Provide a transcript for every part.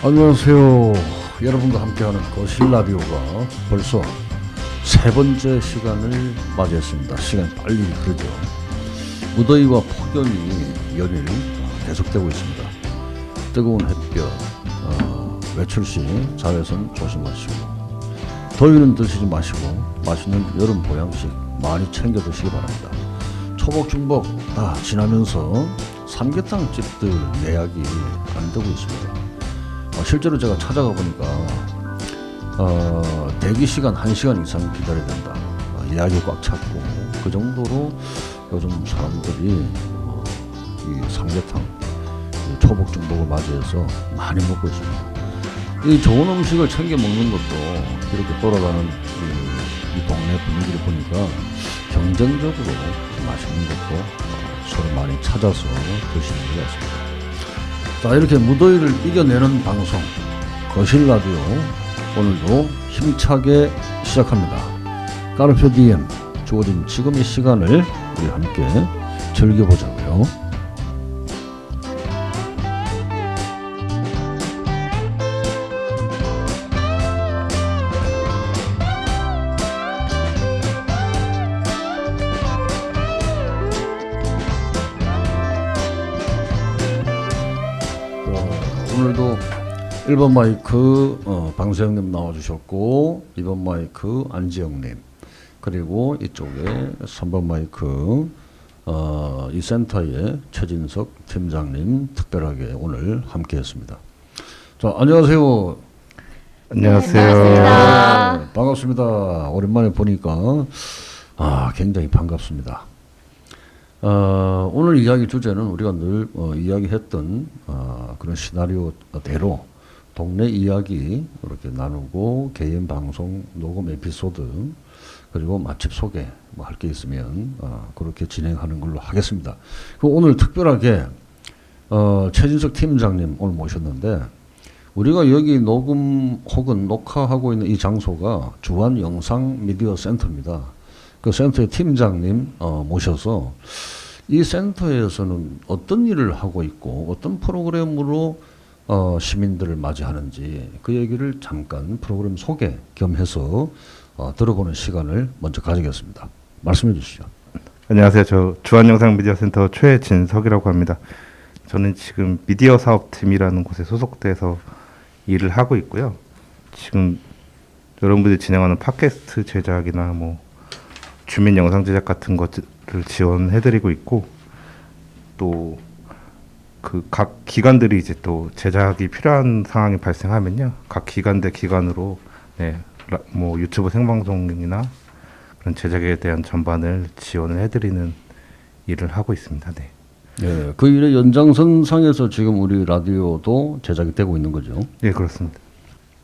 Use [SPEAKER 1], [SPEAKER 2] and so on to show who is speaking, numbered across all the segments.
[SPEAKER 1] 안녕하세요. 여러분과 함께하는 거실 라디오가 벌써 세 번째 시간을 맞이했습니다. 시간이 빨리 흐르죠. 무더위와 폭염이 연일 계속되고 있습니다. 뜨거운 햇볕, 외출 시 자외선 조심하시고, 더위는 드시지 마시고 맛있는 여름 보양식 많이 챙겨 드시기 바랍니다. 초복 중복 다 지나면서 삼계탕 집들 예약이 안 되고 있습니다. 실제로 제가 찾아가 보니까 대기 시간 1시간 이상 기다려야 된다. 예약이 꽉 찼고, 그 정도로 요즘 사람들이 이 삼계탕, 초복 중복을 맞이해서 많이 먹고 있습니다. 이 좋은 음식을 챙겨 먹는 것도 이렇게 돌아가는 이 동네 분위기를 보니까 경쟁적으로 맛있는 것도 서로 많이 찾아서 드시는 것 같습니다. 자, 이렇게 무더위를 이겨내는 방송 거실 라디오, 오늘도 힘차게 시작합니다. 까르페 디엠, 주어진 지금 이 시간을 우리 함께 즐겨보자고요. 오늘도 1번 마이크 방세영님 나와주셨고, 2번 마이크 안지영님, 그리고 이쪽에 3번 마이크 이 센터의 최진석 팀장님 특별하게 오늘 함께 했습니다. 자, 안녕하세요.
[SPEAKER 2] 안녕하세요.
[SPEAKER 1] 네, 반갑습니다. 오랜만에 보니까 굉장히 반갑습니다. 오늘 이야기 주제는 우리가 늘 이야기했던 그런 시나리오대로 동네 이야기 이렇게 나누고, 개인 방송, 녹음 에피소드, 그리고 맛집 소개 할 게 있으면 그렇게 진행하는 걸로 하겠습니다. 오늘 특별하게 최진석 팀장님 오늘 모셨는데, 우리가 여기 녹음 혹은 녹화하고 있는 이 장소가 주한 영상 미디어 센터입니다. 그 센터의 팀장님 모셔서 이 센터에서는 어떤 일을 하고 있고 어떤 프로그램으로 시민들을 맞이하는지 그 얘기를 잠깐 프로그램 소개 겸해서 들어보는 시간을 먼저 가지겠습니다. 말씀해 주시죠.
[SPEAKER 2] 안녕하세요. 저 주한영상미디어센터 최진석이라고 합니다. 저는 지금 미디어 사업팀이라는 곳에 소속돼서 일을 하고 있고요. 지금 여러분들이 진행하는 팟캐스트 제작이나 주민 영상 제작 같은 것들을 지원해드리고 있고, 또 그 각 기관들이 이제 또 제작이 필요한 상황이 발생하면요, 각 기관대 기관으로 유튜브 생방송이나 그런 제작에 대한 전반을 지원을 해드리는 일을 하고 있습니다. 네.
[SPEAKER 1] 네, 그 일의 연장선상에서 지금 우리 라디오도 제작이 되고 있는 거죠.
[SPEAKER 2] 네, 그렇습니다.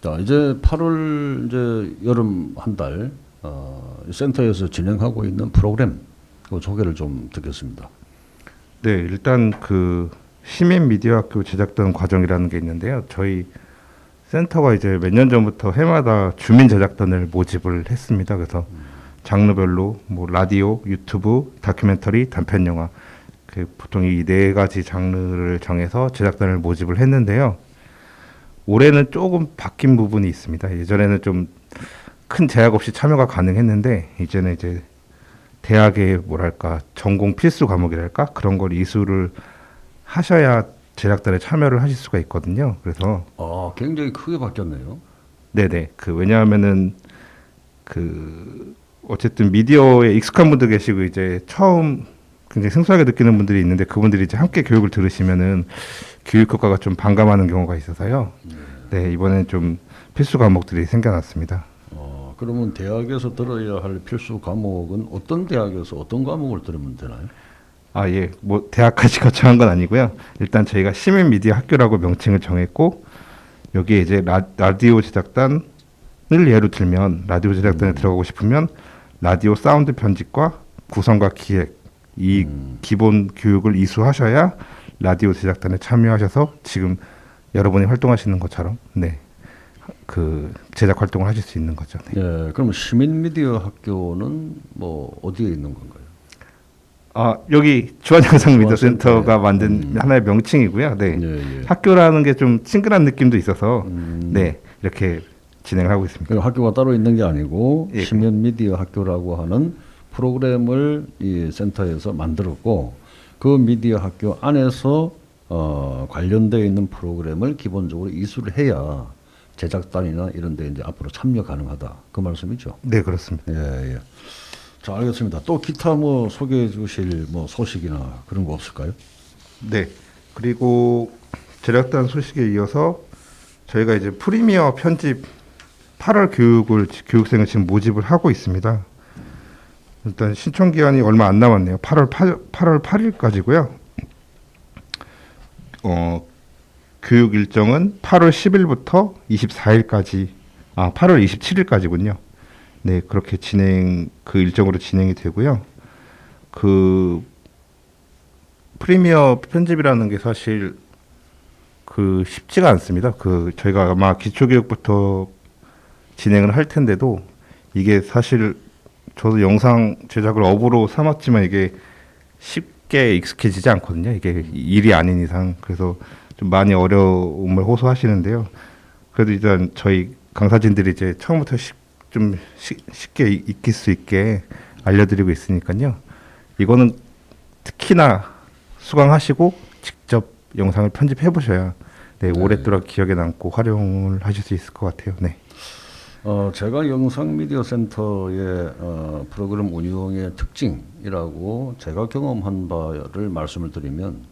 [SPEAKER 1] 자, 이제 8월 이제 여름 한 달 센터에서 진행하고 있는 프로그램 그 소개를 좀 듣겠습니다.
[SPEAKER 2] 네, 일단 그 시민 미디어 학교 제작단 과정이라는 게 있는데요. 저희 센터가 이제 몇 년 전부터 해마다 주민 제작단을 모집을 했습니다. 그래서 장르별로 라디오, 유튜브, 다큐멘터리, 단편 영화, 보통 이 네 가지 장르를 정해서 제작단을 모집을 했는데요. 올해는 조금 바뀐 부분이 있습니다. 예전에는 좀 큰 제약 없이 참여가 가능했는데, 이제는 이제 대학의 전공 필수 과목이랄까, 그런 걸 이수를 하셔야 제작단에 참여를 하실 수가 있거든요. 그래서
[SPEAKER 1] 굉장히 크게 바뀌었네요.
[SPEAKER 2] 네네. 왜냐하면은 어쨌든 미디어에 익숙한 분들 계시고, 이제 처음 굉장히 생소하게 느끼는 분들이 있는데, 그분들이 이제 함께 교육을 들으시면은 교육 효과가 좀 반감하는 경우가 있어서요. 네, 이번엔 좀 필수 과목들이 생겨났습니다.
[SPEAKER 1] 그러면 대학에서 들어야 할 필수 과목은 어떤 대학에서 어떤 과목을 들으면 되나요?
[SPEAKER 2] 예. 대학까지 거쳐간 건 아니고요. 일단 저희가 시민 미디어 학교라고 명칭을 정했고, 여기에 이제 라디오 제작단을 예로 들면, 라디오 제작단에 들어가고 싶으면 라디오 사운드 편집과 구성과 기획, 이 기본 교육을 이수하셔야 라디오 제작단에 참여하셔서 지금 여러분이 활동하시는 것처럼 그 제작 활동을 하실 수 있는 거죠. 네.
[SPEAKER 1] 예, 그럼 시민 미디어 학교는 어디에 있는 건가요?
[SPEAKER 2] 여기 주한영상 미디어
[SPEAKER 1] 주한센터에.
[SPEAKER 2] 센터가 만든 하나의 명칭이고요. 네.
[SPEAKER 1] 예, 예.
[SPEAKER 2] 학교라는 게 좀 친근한 느낌도 있어서
[SPEAKER 1] 음.
[SPEAKER 2] 네, 이렇게 진행을 하고 있습니다.
[SPEAKER 1] 그 학교가 따로 있는 게 아니고
[SPEAKER 2] 예.
[SPEAKER 1] 시민 미디어 학교라고 하는 프로그램을 이 센터에서 만들었고 그 미디어 학교 안에서 관련되어 있는 프로그램을 기본적으로 이수를 해야 제작단이나 이런 데 이제 앞으로 참여 가능하다. 그 말씀이죠.
[SPEAKER 2] 네, 그렇습니다.
[SPEAKER 1] 예, 예. 자, 알겠습니다. 또 기타 뭐 소개해 주실 뭐 소식이나 그런 거 없을까요?
[SPEAKER 2] 네. 그리고 제작단 소식에 이어서 저희가 이제 프리미어 편집 8월 교육생을 지금 모집을 하고 있습니다. 일단 신청 기한이 얼마 안 남았네요. 8월 8일까지고요. 교육 일정은 8월 10일부터 24일까지, 8월 27일까지군요. 네, 그렇게 그 일정으로 진행이 되고요. 그 프리미어 편집이라는 게 사실 쉽지가 않습니다. 저희가 아마 기초교육부터 진행을 할 텐데도 이게 사실 저도 영상 제작을 업으로 삼았지만 이게 쉽게 익숙해지지 않거든요. 이게 일이 아닌 이상. 그래서 좀 많이 어려움을 호소하시는데요. 그래도 일단 저희 강사진들이 이제 처음부터 좀 쉽게 익힐 수 있게 알려드리고 있으니까요. 이거는 특히나 수강하시고 직접 영상을 편집해 보셔야 오랫도록 기억에 남고 활용을 하실 수 있을 것 같아요. 네.
[SPEAKER 1] 제가 영상 미디어 센터의 프로그램 운영의 특징이라고 제가 경험한 바를 말씀을 드리면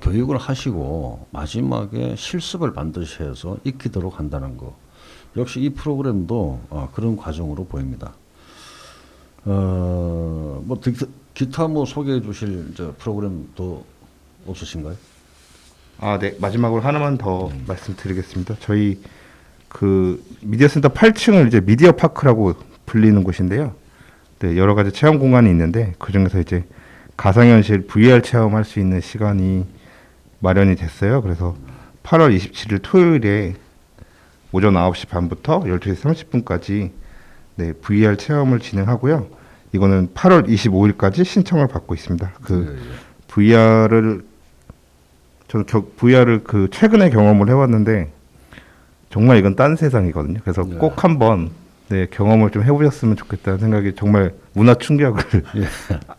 [SPEAKER 1] 교육을 하시고 마지막에 실습을 반드시 해서 익히도록 한다는 거. 역시 이 프로그램도 그런 과정으로 보입니다. 뭐 기타 뭐 소개해 주실 프로그램도 없으신가요?
[SPEAKER 2] 네. 마지막으로 하나만 더 말씀드리겠습니다. 저희 미디어 센터 8층을 이제 미디어 파크라고 불리는 곳인데요. 네, 여러 가지 체험 공간이 있는데 그 중에서 이제 가상현실 VR 체험할 수 있는 시간이 마련이 됐어요. 그래서 8월 27일 토요일에 오전 9시 반부터 12시 30분까지 네, VR 체험을 진행하고요. 이거는 8월 25일까지 신청을 받고 있습니다. VR을 저는 VR을 최근에 경험을 해봤는데 정말 이건 딴 세상이거든요. 그래서 꼭 한번 경험을 좀 해보셨으면 좋겠다는 생각이 정말 문화 충격을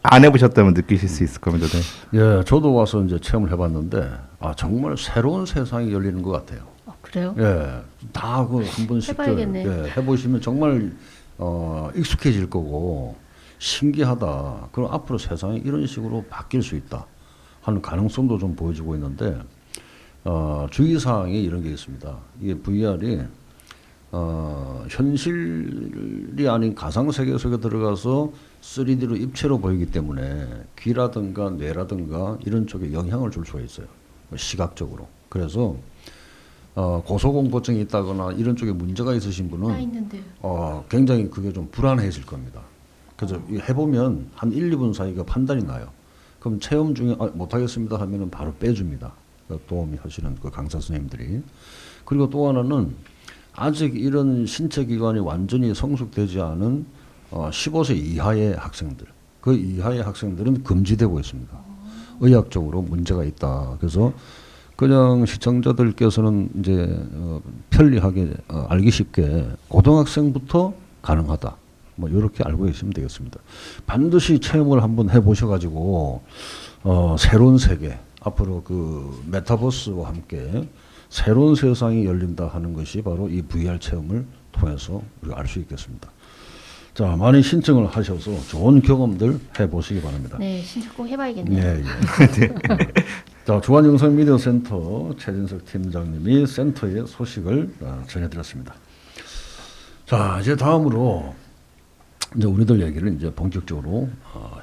[SPEAKER 2] 안 해보셨다면 느끼실 수 있을 겁니다. 네.
[SPEAKER 1] 예, 저도 와서 이제 체험을 해봤는데 정말 새로운 세상이 열리는 것 같아요.
[SPEAKER 3] 그래요?
[SPEAKER 1] 예, 다 한 번씩
[SPEAKER 3] 해봐야겠네.
[SPEAKER 1] 해보시면 정말 익숙해질 거고 신기하다. 그럼 앞으로 세상이 이런 식으로 바뀔 수 있다 하는 가능성도 좀 보여주고 있는데 주의사항이 이런 게 있습니다. 이게 VR이 현실이 아닌 가상세계 속에 들어가서 3D로 입체로 보이기 때문에 귀라든가 뇌라든가 이런 쪽에 영향을 줄 수가 있어요. 시각적으로. 그래서 고소공포증이 있다거나 이런 쪽에 문제가 있으신 분은 굉장히 그게 좀 불안해질 겁니다. 그래서 해보면 한 1, 2분 사이가 판단이 나요. 그럼 체험 중에 못하겠습니다 하면은 바로 빼줍니다. 도움이 하시는 그 강사 선생님들이. 그리고 또 하나는 아직 이런 신체 기관이 완전히 성숙되지 않은 15세 이하의 학생들, 그 이하의 학생들은 금지되고 있습니다. 의학적으로 문제가 있다. 그래서 그냥 시청자들께서는 이제 편리하게 알기 쉽게 고등학생부터 가능하다. 뭐 이렇게 알고 계시면 되겠습니다. 반드시 체험을 한번 해보셔가지고 새로운 세계, 앞으로 그 메타버스와 함께 새로운 세상이 열린다 하는 것이 바로 이 VR 체험을 통해서 우리가 알 수 있겠습니다. 자, 많이 신청을 하셔서 좋은 경험들 해보시기 바랍니다.
[SPEAKER 3] 네, 신청 꼭 해봐야겠네요.
[SPEAKER 1] 예, 예. 자, 주한영상미디어센터 최진석 팀장님이 센터의 소식을 전해드렸습니다. 자, 이제 다음으로 이제 우리들 얘기를 이제 본격적으로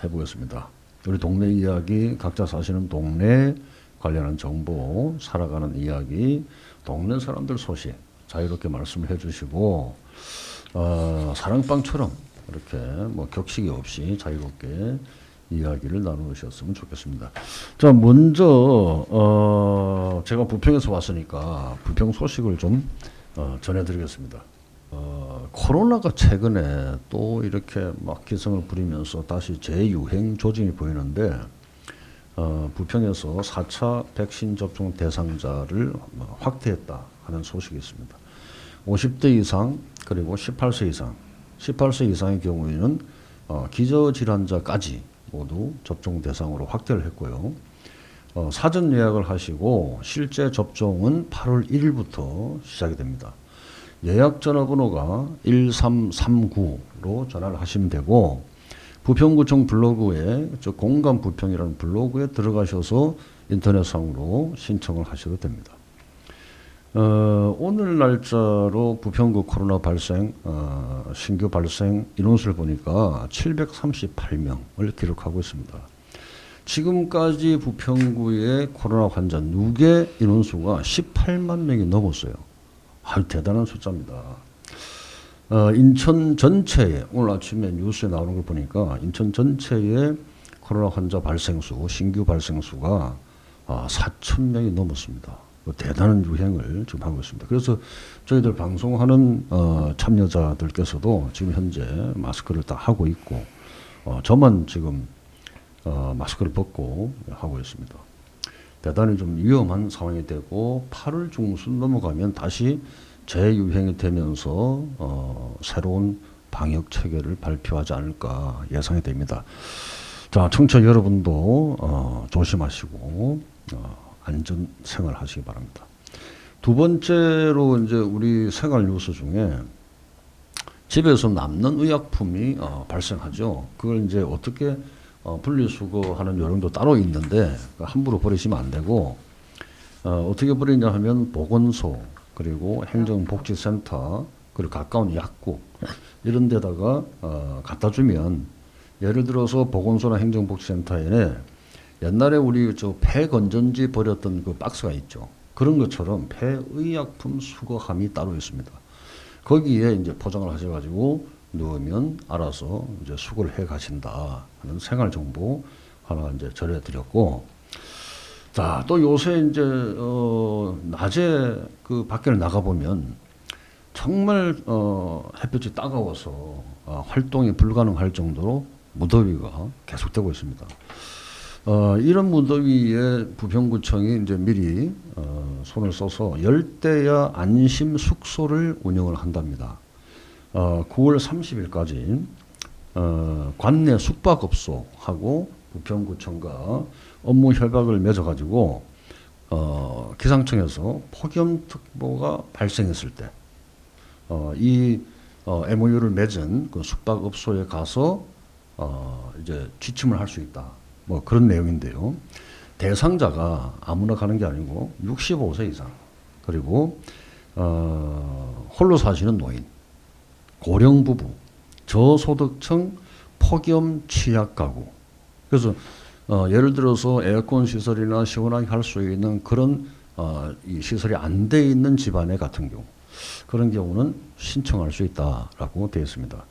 [SPEAKER 1] 해보겠습니다. 우리 동네 이야기, 각자 사시는 동네 관련한 정보, 살아가는 이야기, 동네 사람들 소식 자유롭게 말씀을 해주시고 사랑방처럼 이렇게 뭐 격식이 없이 자유롭게 이야기를 나누셨으면 좋겠습니다. 자, 먼저 제가 부평에서 왔으니까 부평 소식을 좀 전해드리겠습니다. 코로나가 최근에 또 이렇게 막 기승을 부리면서 다시 재유행 조짐이 보이는데 부평에서 4차 백신 접종 대상자를 확대했다 하는 소식이 있습니다. 50대 이상 그리고 18세 이상, 18세 이상의 경우에는 기저질환자까지 모두 접종 대상으로 확대를 했고요. 사전 예약을 하시고 실제 접종은 8월 1일부터 시작이 됩니다. 예약 전화번호가 1339로 전화를 하시면 되고 부평구청 블로그에 공감 부평이라는 블로그에 들어가셔서 인터넷상으로 신청을 하셔도 됩니다. 오늘 날짜로 부평구 코로나 발생 신규 발생 인원수를 보니까 738명을 기록하고 있습니다. 지금까지 부평구의 코로나 환자 누계 인원수가 18만 명이 넘었어요. 아주 대단한 숫자입니다. 인천 전체에 오늘 아침에 뉴스에 나오는 걸 보니까 인천 전체의 코로나 환자 발생수, 신규 발생수가 4,000명이 넘었습니다. 대단한 유행을 지금 하고 있습니다. 그래서 저희들 방송하는 참여자들께서도 지금 현재 마스크를 다 하고 있고 저만 지금 마스크를 벗고 하고 있습니다. 대단히 좀 위험한 상황이 되고 8월 중순 넘어가면 다시 재유행이 되면서 새로운 방역 체계를 발표하지 않을까 예상이 됩니다. 자, 청취자 여러분도 조심하시고 안전 생활하시기 바랍니다. 두 번째로 이제 우리 생활 뉴스 중에 집에서 남는 의약품이 발생하죠. 그걸 이제 어떻게 분리수거하는 요령도 따로 있는데 함부로 버리시면 안 되고 어떻게 버리냐 하면 보건소 그리고 행정복지센터 그리고 가까운 약국 이런 데다가 갖다 주면 예를 들어서 보건소나 행정복지센터에 옛날에 우리 저 폐건전지 버렸던 그 박스가 있죠. 그런 것처럼 폐의약품 수거함이 따로 있습니다. 거기에 이제 포장을 하셔가지고 넣으면 알아서 이제 수거를 해 가신다 하는 생활 정보 하나 이제 전해드렸고, 자, 또 요새 이제 낮에 그 밖을 나가 보면 정말 햇볕이 따가워서 활동이 불가능할 정도로 무더위가 계속되고 있습니다. 이런 무더위에 부평구청이 이제 미리 손을 써서 열대야 안심 숙소를 운영을 한답니다. 9월 30일까지 관내 숙박업소하고 부평구청과 업무 협약을 맺어가지고 기상청에서 폭염특보가 발생했을 때 이 MOU를 맺은 그 숙박업소에 가서 이제 취침을 할 수 있다. 뭐 그런 내용인데요. 대상자가 아무나 가는 게 아니고 65세 이상 그리고 홀로 사시는 노인, 고령 부부, 저소득층, 폭염 취약 가구. 그래서 예를 들어서 에어컨 시설이나 시원하게 할 수 있는 그런 이 시설이 안 돼 있는 집안에 같은 경우 그런 경우는 신청할 수 있다라고 되어 있습니다.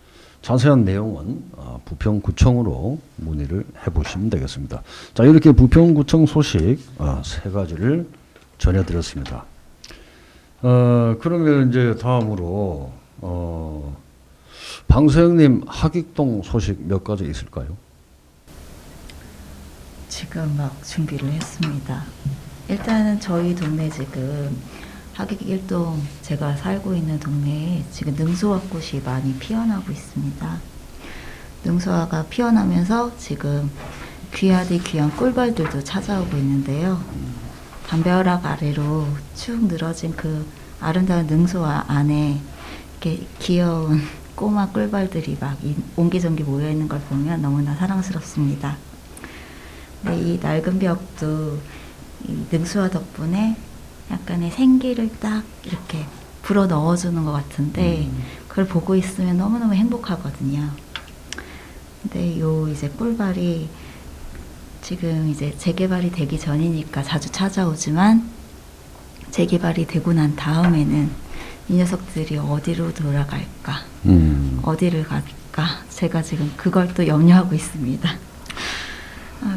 [SPEAKER 1] 자세한 내용은 부평구청으로 문의를 해보시면 되겠습니다. 자, 이렇게 부평구청 소식 세 가지를 전해드렸습니다. 그러면 이제 다음으로 방서영님 하객동 소식 몇 가지 있을까요?
[SPEAKER 4] 지금 막 준비를 했습니다. 일단은 저희 동네 지금 하객 1동 제가 살고 있는 동네에 지금 능소화꽃이 많이 피어나고 있습니다. 능소화가 피어나면서 지금 귀하디 귀한 꿀벌들도 찾아오고 있는데요. 담벼락 아래로 쭉 늘어진 그 아름다운 능소화 안에 이렇게 귀여운 꼬마 꿀벌들이 막 옹기종기 모여 있는 걸 보면 너무나 사랑스럽습니다. 근데 이 낡은 벽도 이 능수화 덕분에 약간의 생기를 딱 이렇게 불어 넣어주는 것 같은데 그걸 보고 있으면 너무너무 행복하거든요. 근데 요 이제 꿀벌이 지금 이제 재개발이 되기 전이니까 자주 찾아오지만 재개발이 되고 난 다음에는 이 녀석들이 어디로 돌아갈까? 어디를 갈까? 제가 지금 그걸 또 염려하고 있습니다.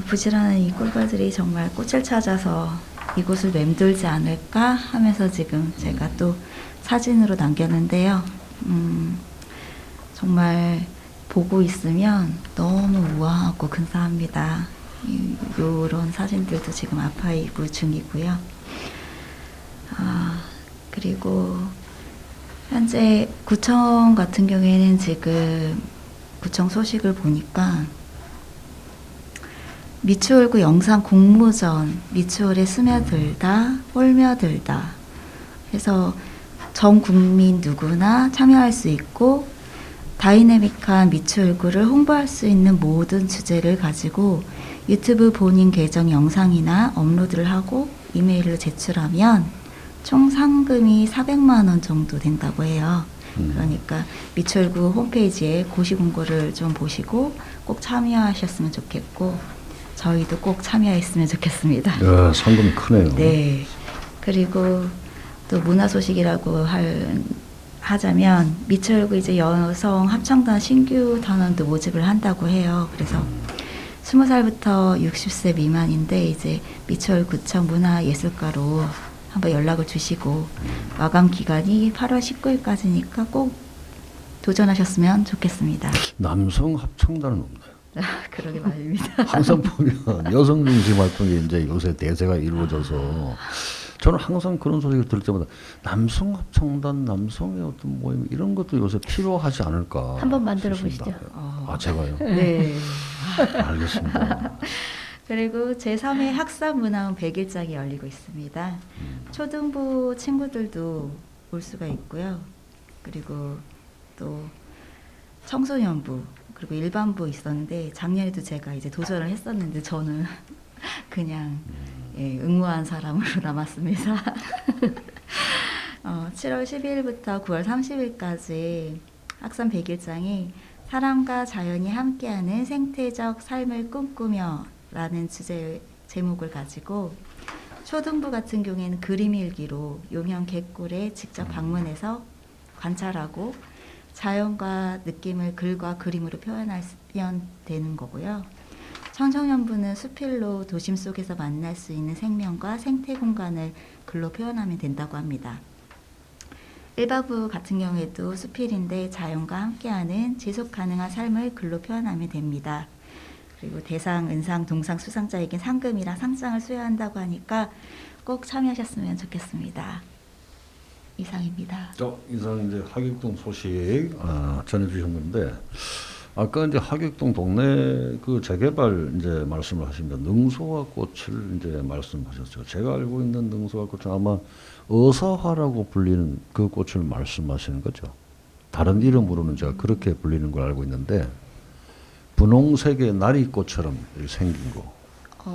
[SPEAKER 4] 부지런한 이 꿀벌들이 정말 꽃을 찾아서 이곳을 맴돌지 않을까 하면서 지금 제가 또 사진으로 남겼는데요. 정말 보고 있으면 너무 우아하고 근사합니다. 이런 사진들도 지금 아카이브 중이고요. 그리고 현재 구청 같은 경우에는 지금 구청 소식을 보니까 미추홀구 영상 공모전, 미추홀에 스며들다, 홀며들다 해서 전 국민 누구나 참여할 수 있고 다이내믹한 미추홀구를 홍보할 수 있는 모든 주제를 가지고 유튜브 본인 계정 영상이나 업로드를 하고 이메일로 제출하면 총 상금이 400만 원 정도 된다고 해요. 그러니까 미추홀구 홈페이지에 고시 공고를 좀 보시고 꼭 참여하셨으면 좋겠고 저희도 꼭 참여했으면 좋겠습니다.
[SPEAKER 1] 상금이 크네요.
[SPEAKER 4] 네. 그리고 또 문화 소식이라고 하자면 미추홀구 이제 여성 합창단 신규 단원도 모집을 한다고 해요. 그래서 20살부터 60세 미만인데 이제 미추홀구청 문화예술과로 한번 연락을 주시고 마감 기간이 8월 19일까지니까 꼭 도전하셨으면 좋겠습니다.
[SPEAKER 1] 남성 합창단은 없나요?
[SPEAKER 4] 그러게 말입니다.
[SPEAKER 1] 항상 보면 여성 중심 활동이 이제 요새 대세가 이루어져서 저는 항상 그런 소리를 들을 때마다 남성 합창단, 남성의 어떤 모임 이런 것도 요새 필요하지 않을까.
[SPEAKER 3] 한번 만들어
[SPEAKER 1] 싶습니다.
[SPEAKER 3] 보시죠.
[SPEAKER 1] 제가요?
[SPEAKER 4] 네.
[SPEAKER 1] 알겠습니다.
[SPEAKER 4] 그리고 제3회 학사문화원 100일장이 열리고 있습니다. 초등부 친구들도 올 수가 있고요. 그리고 또 청소년부 그리고 일반부 있었는데 작년에도 제가 이제 도전을 했었는데 저는 그냥 응모한 사람으로 남았습니다. 7월 12일부터 9월 30일까지 학산 100일장이 사람과 자연이 함께하는 생태적 삶을 꿈꾸며 라는 주제 제목을 가지고 초등부 같은 경우에는 그림 일기로 용현 갯굴에 직접 방문해서 관찰하고 자연과 느낌을 글과 그림으로 표현하면 되는 거고요. 청소년부는 수필로 도심 속에서 만날 수 있는 생명과 생태 공간을 글로 표현하면 된다고 합니다. 일반부 같은 경우에도 수필인데 자연과 함께하는 지속 가능한 삶을 글로 표현하면 됩니다. 그리고 대상, 은상, 동상 수상자에게 상금이랑 상장을 수여한다고 하니까 꼭 참여하셨으면 좋겠습니다. 이상입니다.
[SPEAKER 1] 이상 이제 하객동 소식 전해주셨는데 아까 이제 하객동 동네 그 재개발 이제 말씀을 하십니다. 능소화 꽃을 이제 말씀하셨죠. 제가 알고 있는 능소화 꽃은 아마 어사화라고 불리는 그 꽃을 말씀하시는 거죠. 다른 이름으로는 제가 그렇게 불리는 걸 알고 있는데 분홍색의 나리꽃처럼 이렇게 생긴 거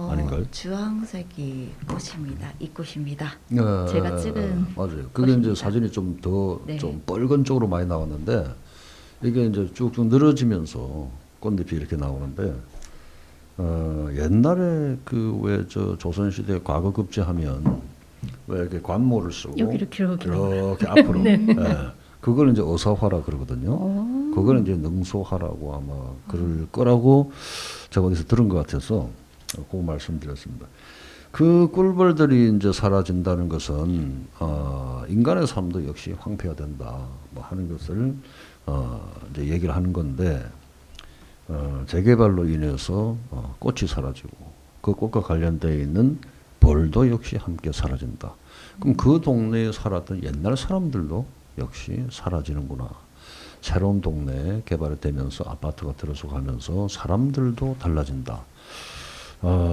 [SPEAKER 1] 아닌가요?
[SPEAKER 4] 주황색이 꽃입니다. 이 꽃입니다.
[SPEAKER 1] 네,
[SPEAKER 4] 제가 찍은
[SPEAKER 1] 맞아요. 그게 이제
[SPEAKER 4] 꽃입니다.
[SPEAKER 1] 사진이 좀 더
[SPEAKER 4] 네.
[SPEAKER 1] 좀 뻘건 쪽으로 많이 나왔는데 이게 이제 쭉쭉 늘어지면서 꽃잎이 이렇게 나오는데 옛날에 그 왜 저 조선시대 과거 급제하면 왜 이렇게 관모를 쓰고
[SPEAKER 3] 여기로
[SPEAKER 1] 이렇게 앞으로
[SPEAKER 3] 네.
[SPEAKER 1] 그걸 이제 어사화라 그러거든요. 그거는 이제 능소화라고 아마 그럴 거라고 제가 어디서 들은 것 같아서 그 말씀드렸습니다. 그 꿀벌들이 이제 사라진다는 것은 인간의 삶도 역시 황폐가 된다 뭐 하는 것을 이제 얘기를 하는 건데 재개발로 인해서 꽃이 사라지고 그 꽃과 관련되어 있는 벌도 역시 함께 사라진다. 그럼 그 동네에 살았던 옛날 사람들도 역시 사라지는구나. 새로운 동네 개발이 되면서 아파트가 들어서가면서 사람들도 달라진다.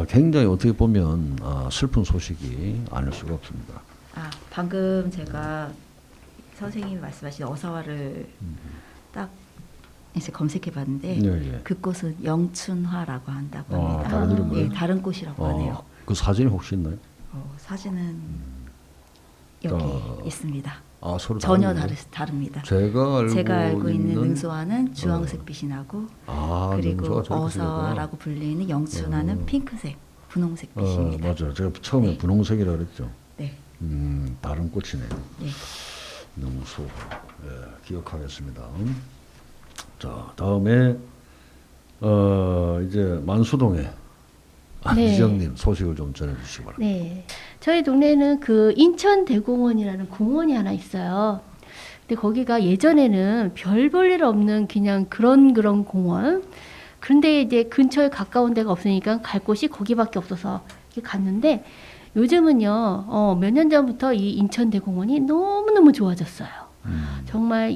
[SPEAKER 1] 굉장히 어떻게 보면 슬픈 소식이 아닐 수가 없습니다.
[SPEAKER 4] 방금 제가 선생님이 말씀하신 어사화를 딱 이제 검색해봤는데
[SPEAKER 1] 예.
[SPEAKER 4] 그 꽃은 영춘화라고 한다고 합니다.
[SPEAKER 1] 다른 이름으로요?
[SPEAKER 4] 네, 다른 꽃이라고 하네요.
[SPEAKER 1] 그 사진이 혹시 있나요?
[SPEAKER 4] 사진은 여기 있습니다.
[SPEAKER 1] 서로
[SPEAKER 4] 전혀
[SPEAKER 1] 다른가요?
[SPEAKER 4] 다릅니다.
[SPEAKER 1] 제가 알고
[SPEAKER 4] 있는 능소화는 주황색 빛이 나고 그리고
[SPEAKER 1] 능소가 저렇게
[SPEAKER 4] 어사라고 불리는 영춘화는 핑크색, 분홍색
[SPEAKER 1] 생겼구나.
[SPEAKER 4] 빛입니다.
[SPEAKER 1] 맞아요. 제가 처음에
[SPEAKER 4] 네.
[SPEAKER 1] 분홍색이라 그랬죠.
[SPEAKER 4] 네.
[SPEAKER 1] 다른 꽃이네요.
[SPEAKER 4] 네.
[SPEAKER 1] 능소. 기억하겠습니다. 자, 다음에 이제 만수동에 안지정님 소식을 좀 전해주시기 바랍니다.
[SPEAKER 3] 네. 저희 동네에는 그 인천대공원이라는 공원이 하나 있어요. 근데 거기가 예전에는 별 볼 일 없는 그냥 그런 공원. 그런데 이제 근처에 가까운 데가 없으니까 갈 곳이 거기밖에 없어서 이렇게 갔는데 요즘은요, 몇 년 전부터 이 인천대공원이 너무너무 좋아졌어요. 정말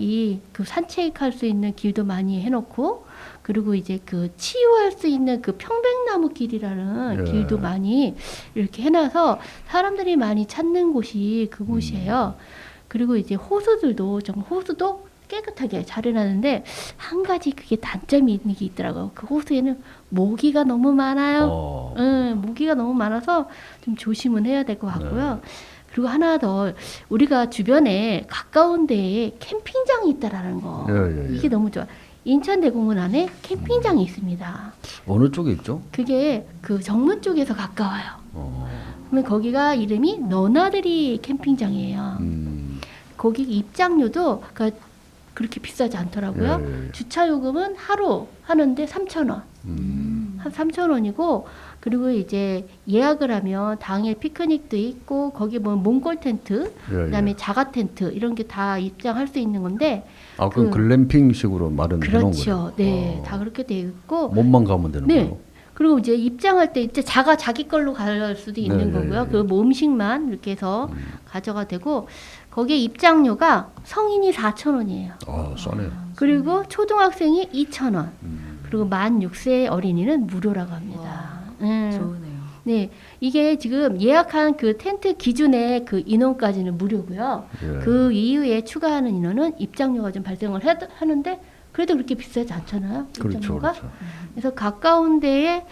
[SPEAKER 3] 그 산책할 수 있는 길도 많이 해놓고, 그리고 이제 그 치유할 수 있는 그 평백나무 길이라는
[SPEAKER 1] 예.
[SPEAKER 3] 길도 많이 이렇게 해놔서 사람들이 많이 찾는 곳이 그곳이에요. 그리고 이제 호수들도 정말 호수도 깨끗하게 잘 해놨는데 한 가지 그게 단점이 있는 게 있더라고요. 그 호수에는 모기가 너무 많아요. 모기가 너무 많아서 좀 조심은 해야 될 것 같고요. 그리고 하나 더 우리가 주변에 가까운 데에 캠핑장이 있다라는 거.
[SPEAKER 1] 예.
[SPEAKER 3] 이게 너무 좋아. 인천대공원 안에 캠핑장이 있습니다.
[SPEAKER 1] 어느 쪽에 있죠?
[SPEAKER 3] 그게 그 정문 쪽에서 가까워요.
[SPEAKER 1] 어.
[SPEAKER 3] 그러면 거기가 이름이 너나들이 캠핑장이에요. 거기 입장료도 그렇게 비싸지 않더라고요.
[SPEAKER 1] 예.
[SPEAKER 3] 주차 요금은 하루 하는데 3,000원. 한 3,000원이고, 그리고 이제 예약을 하면 당일 피크닉도 있고, 거기 뭐 몽골 텐트, 그다음에 자가 텐트 이런 게 다 입장할 수 있는 건데.
[SPEAKER 1] 아, 그럼
[SPEAKER 3] 그-
[SPEAKER 1] 글램핑식으로 마련해 놓은 거예요?
[SPEAKER 3] 그렇죠. 네, 다 그렇게 돼 있고.
[SPEAKER 1] 몸만 가면 되는
[SPEAKER 3] 네.
[SPEAKER 1] 거예요?
[SPEAKER 3] 그리고 이제 입장할 때 이제 자기 걸로 갈 수도 있는
[SPEAKER 1] 네,
[SPEAKER 3] 거고요.
[SPEAKER 1] 네.
[SPEAKER 3] 그 뭐 음식만 이렇게 해서 가져가 되고, 거기에 입장료가 성인이 4,000원이에요.
[SPEAKER 1] 아, 싸네요.
[SPEAKER 3] 그리고 초등학생이 2,000원. 그리고 만 6세 어린이는 무료라고 합니다.
[SPEAKER 4] 좋으네요.
[SPEAKER 3] 네, 이게 지금 예약한 그 텐트 기준의 그 인원까지는 무료고요.
[SPEAKER 1] 예.
[SPEAKER 3] 그 이후에 추가하는 인원은 입장료가 좀 발생을 하는데 그래도 그렇게 비싸지 않잖아요.
[SPEAKER 1] 그렇죠,
[SPEAKER 3] 입장료가.
[SPEAKER 1] 그렇죠.
[SPEAKER 3] 그래서 가까운 데에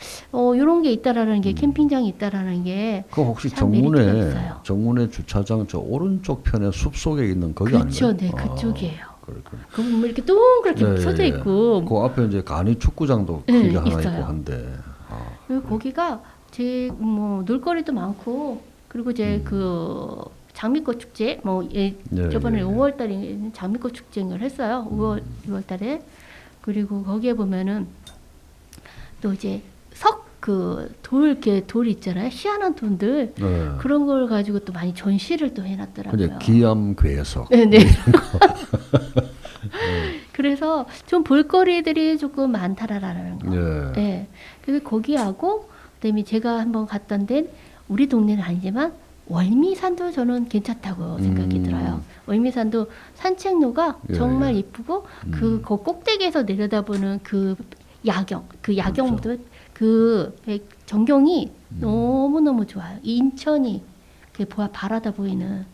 [SPEAKER 3] 이런 게 있다라는 게 캠핑장이 있다라는 게
[SPEAKER 1] 그 혹시
[SPEAKER 3] 참 메리트가
[SPEAKER 1] 정문에
[SPEAKER 3] 있어요.
[SPEAKER 1] 주차장 저 오른쪽 편에 숲 속에 있는 거기
[SPEAKER 3] 그렇죠,
[SPEAKER 1] 아닌가요?
[SPEAKER 3] 네, 그쪽이에요.
[SPEAKER 1] 그렇군요.
[SPEAKER 3] 그 뭐 이렇게 동그랗게
[SPEAKER 1] 네,
[SPEAKER 3] 서져
[SPEAKER 1] 예,
[SPEAKER 3] 있고,
[SPEAKER 1] 그 앞에 이제 간이 축구장도
[SPEAKER 3] 네,
[SPEAKER 1] 크게 하나
[SPEAKER 3] 있어요.
[SPEAKER 1] 있고 한데. 아,
[SPEAKER 3] 그리고 거기가 제 뭐 놀거리도 많고, 그리고 이제 그 장미꽃 축제 저번에
[SPEAKER 1] 예.
[SPEAKER 3] 5월달에 장미꽃 축제를 했어요. 6월달에. 그리고 거기에 보면은 또 이제 돌 있잖아요. 희한한 돈들.
[SPEAKER 1] 네.
[SPEAKER 3] 그런 걸 가지고 또 많이 전시를 또 해놨더라고요.
[SPEAKER 1] 이제 기암괴석.
[SPEAKER 3] 네네. 그래서 좀 볼거리들이 조금 많다라는 거.
[SPEAKER 1] 예.
[SPEAKER 3] 네. 그래서 거기하고 그다음에 제가 한번 갔던 데는 우리 동네는 아니지만 월미산도 저는 괜찮다고 생각이 들어요. 월미산도 산책로가
[SPEAKER 1] 예,
[SPEAKER 3] 정말
[SPEAKER 1] 예.
[SPEAKER 3] 이쁘고 그 꼭대기에서 내려다보는 그 야경도
[SPEAKER 1] 그렇죠.
[SPEAKER 3] 그 전경이 너무너무 좋아요. 인천이 바라다 보이는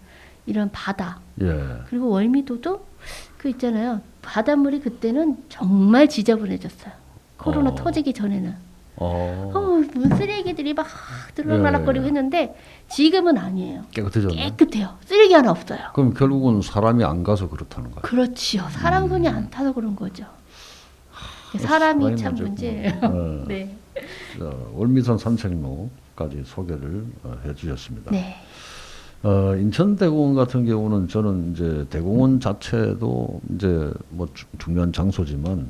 [SPEAKER 3] 이런 바다.
[SPEAKER 1] 예.
[SPEAKER 3] 그리고 월미도도 그 있잖아요. 바닷물이 그때는 정말 지저분해졌어요. 코로나 터지기 전에는. 무슨 쓰레기들이 막 들락날락거리고
[SPEAKER 1] 예.
[SPEAKER 3] 했는데 지금은 아니에요.
[SPEAKER 1] 깨끗해졌네.
[SPEAKER 3] 깨끗해요. 쓰레기 하나 없어요.
[SPEAKER 1] 그럼 결국은 사람이 안 가서 그렇다는 거예요.
[SPEAKER 3] 그렇지요. 사람 손이 안 타서 그런 거죠. 사람이 참 문제예요. 네.
[SPEAKER 1] 월미산 산책로까지 소개를 해주셨습니다.
[SPEAKER 3] 네.
[SPEAKER 1] 인천대공원 같은 경우는 저는 이제 대공원 자체도 이제 뭐 중요한 장소지만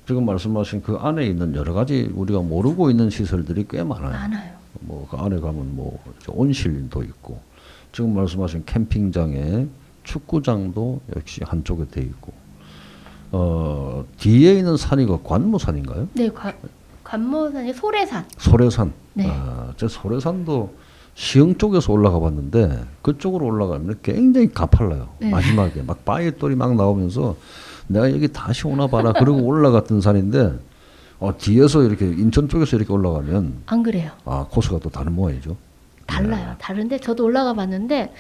[SPEAKER 1] 지금 말씀하신 그 안에 있는 여러 가지 우리가 모르고 있는 시설들이 꽤 많아요.
[SPEAKER 3] 많아요.
[SPEAKER 1] 뭐 그 안에 가면 뭐 온실도 있고 지금 말씀하신 캠핑장에 축구장도 역시 한쪽에 돼 있고 뒤에 있는 산이 그 관모산인가요?
[SPEAKER 3] 네, 관모산이 소래산.
[SPEAKER 1] 소래산.
[SPEAKER 3] 네.
[SPEAKER 1] 저 소래산도 시흥 쪽에서 올라가 봤는데 그쪽으로 올라가면 굉장히 가팔라요.
[SPEAKER 3] 네.
[SPEAKER 1] 마지막에 막 바위돌이 막 나오면서 내가 여기 다시 오나 봐라 그러고 올라갔던 산인데 뒤에서 이렇게 인천 쪽에서 이렇게 올라가면
[SPEAKER 3] 안 그래요.
[SPEAKER 1] 코스가 또 다른 모양이죠.
[SPEAKER 3] 달라요. 다른데 저도 올라가 봤는데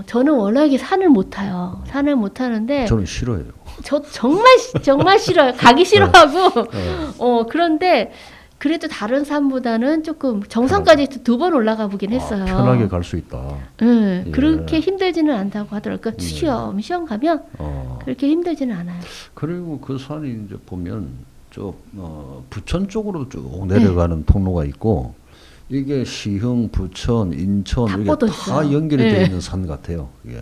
[SPEAKER 3] 저는 워낙에 산을 못 타요. 산을 못 타는데
[SPEAKER 1] 저는 싫어해요.
[SPEAKER 3] 저 정말 싫어요. 가기 싫어하고 그런데 그래도 다른 산보다는 조금 정상까지 2번 올라가 보긴 했어요.
[SPEAKER 1] 편하게 갈 수 있다.
[SPEAKER 3] 네,
[SPEAKER 1] 예.
[SPEAKER 3] 그렇게 힘들지는 않다고 하더라고요. 그러니까 시험 가면 그렇게 힘들지는 않아요.
[SPEAKER 1] 그리고 그 산이 이제 보면 부천 쪽으로 쭉 내려가는 통로가 있고 이게 시흥, 부천, 인천
[SPEAKER 3] 다
[SPEAKER 1] 이게
[SPEAKER 3] 뻗어
[SPEAKER 1] 다
[SPEAKER 3] 있어요.
[SPEAKER 1] 연결이
[SPEAKER 3] 네.
[SPEAKER 1] 되어 있는 산 같아요. 이게.